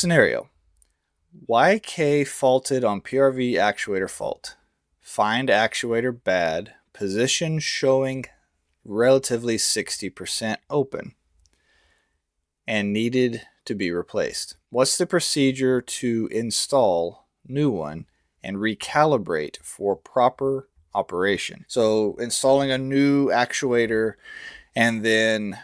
Scenario: YK faulted on PRV actuator fault. Find actuator bad, position showing relatively 60% open, and needed to be replaced. What's the procedure to install new one and recalibrate for proper operation? So installing a new actuator and then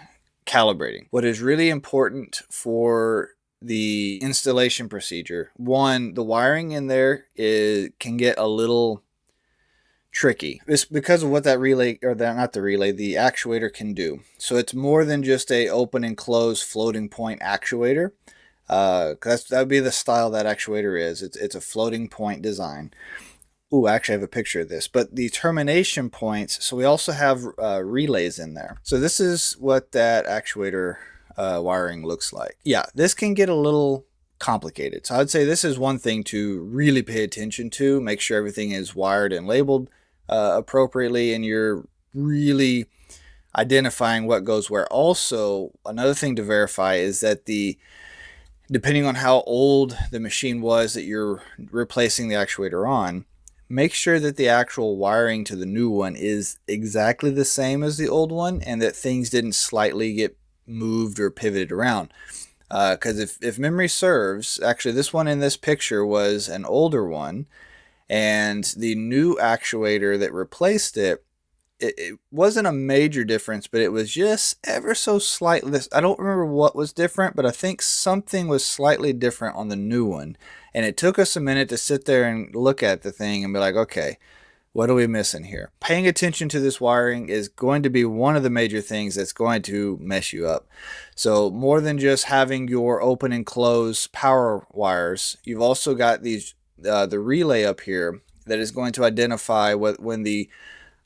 calibrating. What is really important for the installation procedure, one, the wiring in there can get a little tricky. It's because of what that relay, or that, not the relay, the actuator can do. So it's more than just a open and close floating point actuator. That would be the style that actuator is. It's a floating point design. Ooh, actually I have a picture of this. But the termination points, so we also have relays in there. So this is what that actuator wiring looks like. Yeah, this can get a little complicated. So I'd say this is one thing to really pay attention to. Make sure everything is wired and labeled appropriately, and you're really identifying what goes where. Also, another thing to verify is that depending on how old the machine was that you're replacing the actuator on, make sure that the actual wiring to the new one is exactly the same as the old one, and that things didn't slightly get moved or pivoted around. Because if memory serves, actually this one in this picture was an older one, and the new actuator that replaced it, it wasn't a major difference, but it was just ever so slightly. I don't remember what was different, but I think something was slightly different on the new one. And it took us a minute to sit there and look at the thing and be like, okay, what are we missing here? Paying attention to this wiring is going to be one of the major things that's going to mess you up. So more than just having your open and close power wires, you've also got these the relay up here that is going to identify when the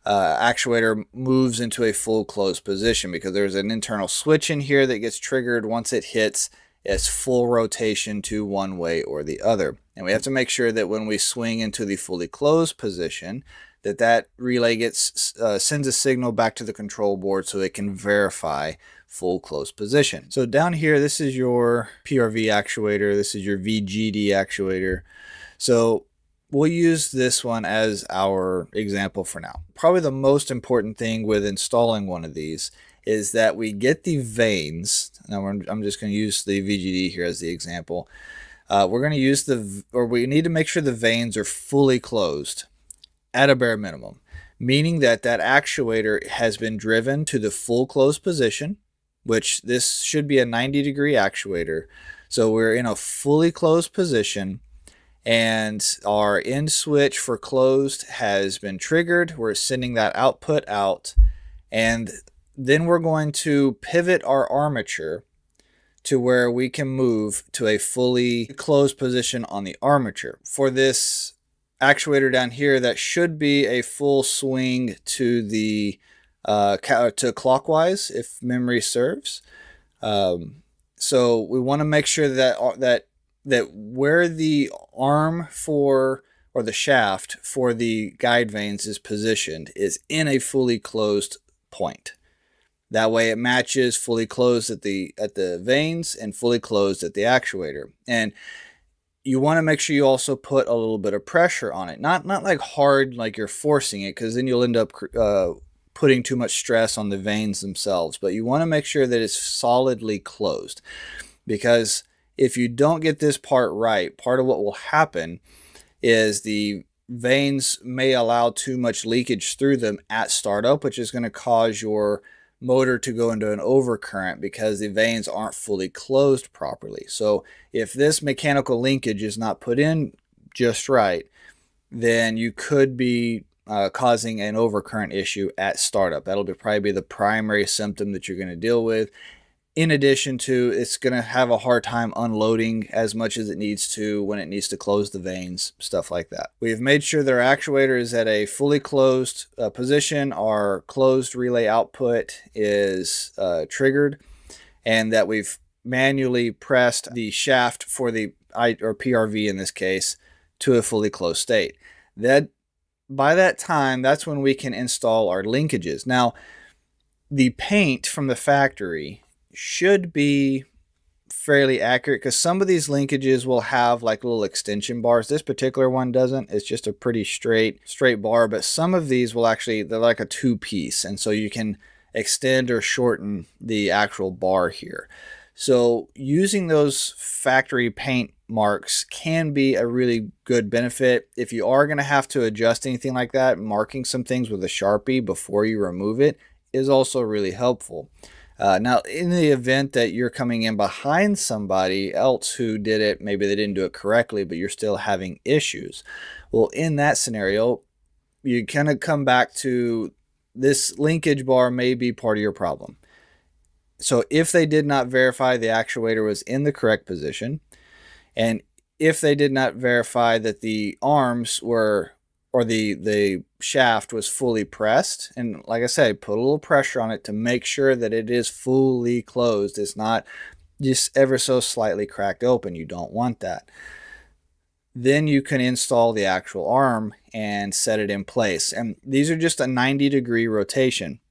actuator moves into a full closed position, because there's an internal switch in here that gets triggered once it hits its full rotation to one way or the other. And we have to make sure that when we swing into the fully closed position, that relay sends a signal back to the control board so it can verify full closed position. So down here, this is your PRV actuator, this is your VGD actuator. So we'll use this one as our example for now. Probably the most important thing with installing one of these is that we get the vanes. Now I'm just going to use the VGD here as the example. We're going to use we need to make sure the vanes are fully closed at a bare minimum, meaning that actuator has been driven to the full closed position, which this should be a 90-degree actuator. So we're in a fully closed position, and our end switch for closed has been triggered. We're sending that output out, and then we're going to pivot our armature to where we can move to a fully closed position on the armature. For this actuator down here, that should be a full swing to the to clockwise if memory serves. So we want to make sure that where the arm or the shaft for the guide vanes is positioned is in a fully closed point. That way it matches fully closed at the vanes and fully closed at the actuator. And you want to make sure you also put a little bit of pressure on it. Not like hard, like you're forcing it, because then you'll end up putting too much stress on the vanes themselves. But you want to make sure that it's solidly closed, because if you don't get this part right, part of what will happen is the vanes may allow too much leakage through them at startup, which is going to cause your motor to go into an overcurrent because the vanes aren't fully closed properly. So if this mechanical linkage is not put in just right, then you could be causing an overcurrent issue at startup. That'll probably be the primary symptom that you're going to deal with. In addition to, it's going to have a hard time unloading as much as it needs to when it needs to close the vanes, stuff like that. We've made sure that our actuator is at a fully closed position. Our closed relay output is triggered, and that we've manually pressed the shaft for the PRV in this case to a fully closed state. By that time, that's when we can install our linkages. Now, the paint from the factory should be fairly accurate because some of these linkages will have like little extension bars. This particular one doesn't. It's just a pretty straight bar, but some of these will actually, they're like a two-piece, and so you can extend or shorten the actual bar here. So using those factory paint marks can be a really good benefit. If you are going to have to adjust anything like that, marking some things with a Sharpie before you remove it is also really helpful. Now, in the event that you're coming in behind somebody else who did it, maybe they didn't do it correctly, but you're still having issues. Well, in that scenario, you kind of come back to this linkage bar may be part of your problem. So if they did not verify the actuator was in the correct position, and if they did not verify that the arms were, or the shaft was fully pressed, and like I said, put a little pressure on it to make sure that it is fully closed. It's not just ever so slightly cracked open. You don't want that. Then you can install the actual arm and set it in place. And these are just a 90-degree rotation.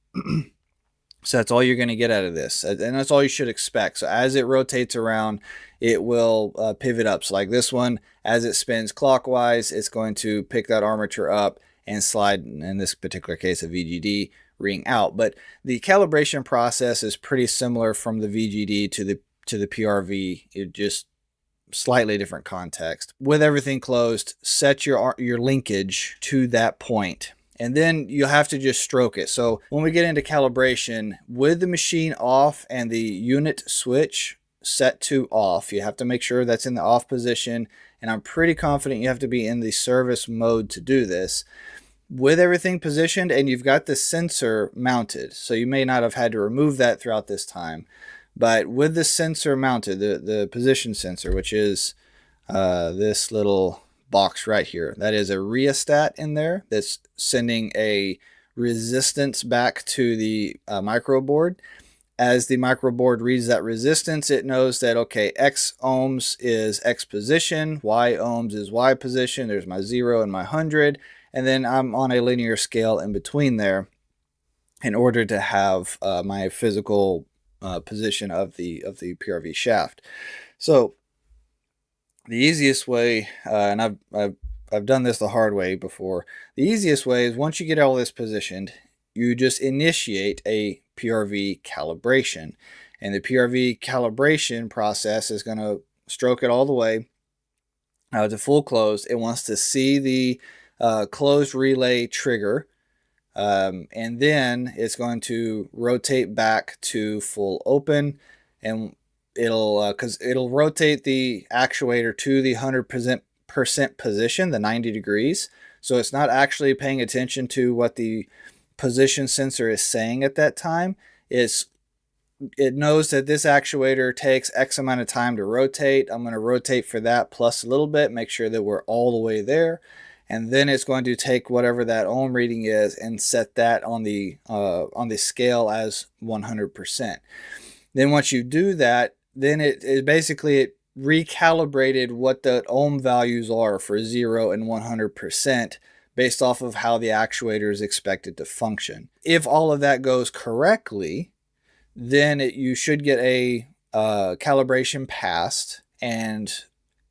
So that's all you're going to get out of this. And that's all you should expect. So as it rotates around, it will pivot up. So like this one, as it spins clockwise, it's going to pick that armature up and slide, in this particular case, a VGD ring out. But the calibration process is pretty similar from the VGD to the PRV. It just slightly different context. With everything closed, set your linkage to that point. And then you have to just stroke it. So when we get into calibration, with the machine off and the unit switch set to off, you have to make sure that's in the off position. And I'm pretty confident you have to be in the service mode to do this. With everything positioned and you've got the sensor mounted, so you may not have had to remove that throughout this time. But with the sensor mounted, the position sensor, which is this little box right here, that is a rheostat in there that's sending a resistance back to the microboard. As the microboard reads that resistance, it knows that, okay, X ohms is X position, Y ohms is Y position, there's my 0 and my 100, and then I'm on a linear scale in between there in order to have my physical position of the PRV shaft. So the easiest way, and I've done this the hard way before, the easiest way is once you get all this positioned, you just initiate a PRV calibration. And the PRV calibration process is going to stroke it all the way to full close. It wants to see the closed relay trigger, and then it's going to rotate back to full open, and it'll rotate the actuator to the 100% position, the 90 degrees. So it's not actually paying attention to what the position sensor is saying at that time. It knows that this actuator takes X amount of time to rotate. I'm going to rotate for that plus a little bit, make sure that we're all the way there. And then it's going to take whatever that ohm reading is and set that on the scale as 100%. Then once you do that, then it basically recalibrated what the ohm values are for 0 and 100% based off of how the actuator is expected to function. If all of that goes correctly, then you should get a calibration passed, and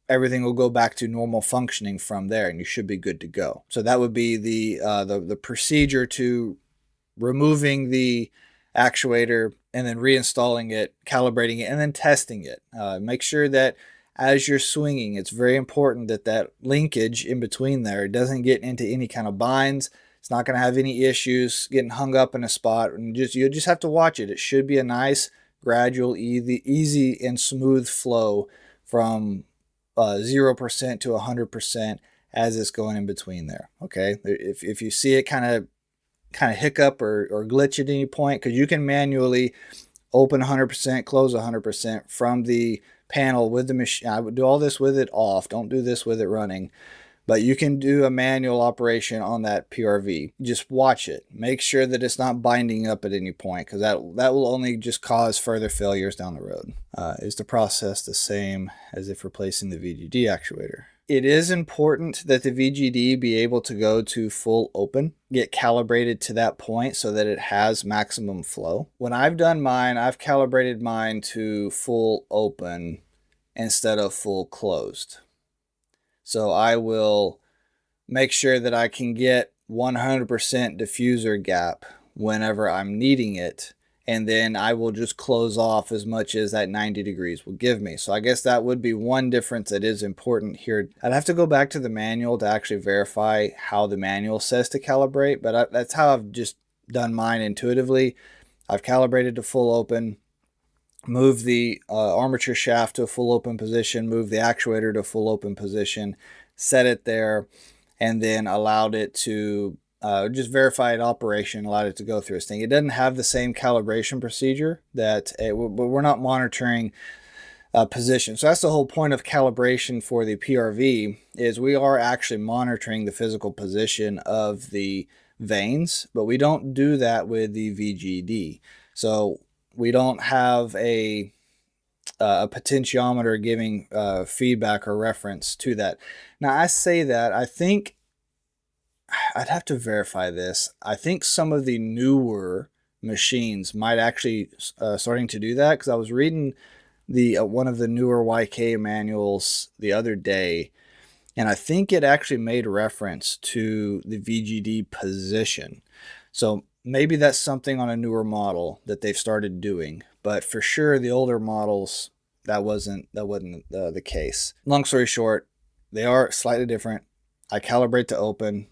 everything will go back to normal functioning from there, and you should be good to go. So that would be the procedure to removing the actuator and then reinstalling it, calibrating it, and then testing it. Make sure that as you're swinging, it's very important that that linkage in between there doesn't get into any kind of binds. It's not going to have any issues getting hung up in a spot. And you just have to watch it. It should be a nice, gradual, easy and smooth flow from 0% to 100% as it's going in between there. Okay, if you see it kind of hiccup or glitch at any point, because you can manually open 100%, close 100% from the panel with the machine. I would do all this with it off. Don't do this with it running. But you can do a manual operation on that PRV. Just watch it. Make sure that it's not binding up at any point, because that will only just cause further failures down the road. Is the process the same as if replacing the VGD actuator? It is important that the VGD be able to go to full open, get calibrated to that point so that it has maximum flow. When I've done mine, I've calibrated mine to full open instead of full closed. So I will make sure that I can get 100% diffuser gap whenever I'm needing it, and then I will just close off as much as that 90 degrees will give me. So I guess that would be one difference that is important here. I'd have to go back to the manual to actually verify how the manual says to calibrate, but that's how I've just done mine intuitively. I've calibrated to full open, move the armature shaft to a full open position, move the actuator to a full open position, set it there, and then allowed it to just verified operation, allowed it to go through its thing. It doesn't have the same calibration procedure but we're not monitoring position. So that's the whole point of calibration for the PRV, is we are actually monitoring the physical position of the vanes, but we don't do that with the VGD. So we don't have a potentiometer giving feedback or reference to that. Now, I say that, I think I'd have to verify this. I think some of the newer machines might actually starting to do that, because I was reading the one of the newer YK manuals the other day, and I think it actually made reference to the VGD position. So maybe that's something on a newer model that they've started doing, but for sure the older models that wasn't the case. Long story short, they are slightly different. I calibrate to open.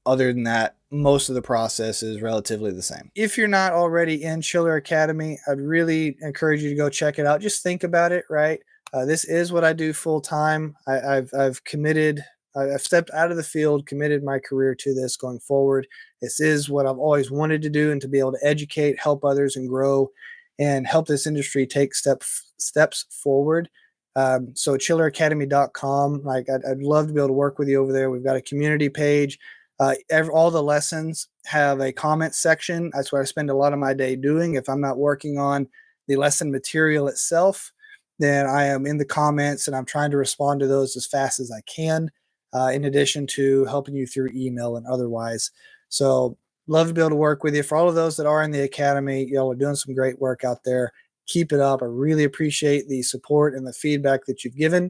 Other than that, most of the process is relatively the same. If you're not already in Chiller Academy, I'd really encourage you to go check it out. Just think about it, right? This is what I do full time. I've committed. I've stepped out of the field, committed my career to this going forward. This is what I've always wanted to do, and to be able to educate, help others, and grow, and help this industry take steps forward. So chilleracademy.com. Like I'd love to be able to work with you over there. We've got a community page. All the lessons have a comment section. That's what I spend a lot of my day doing. If I'm not working on the lesson material itself, then I am in the comments and I'm trying to respond to those as fast as I can, in addition to helping you through email and otherwise. So love to be able to work with you. For all of those that are in the academy, y'all are doing some great work out there. Keep it up. I really appreciate the support and the feedback that you've given.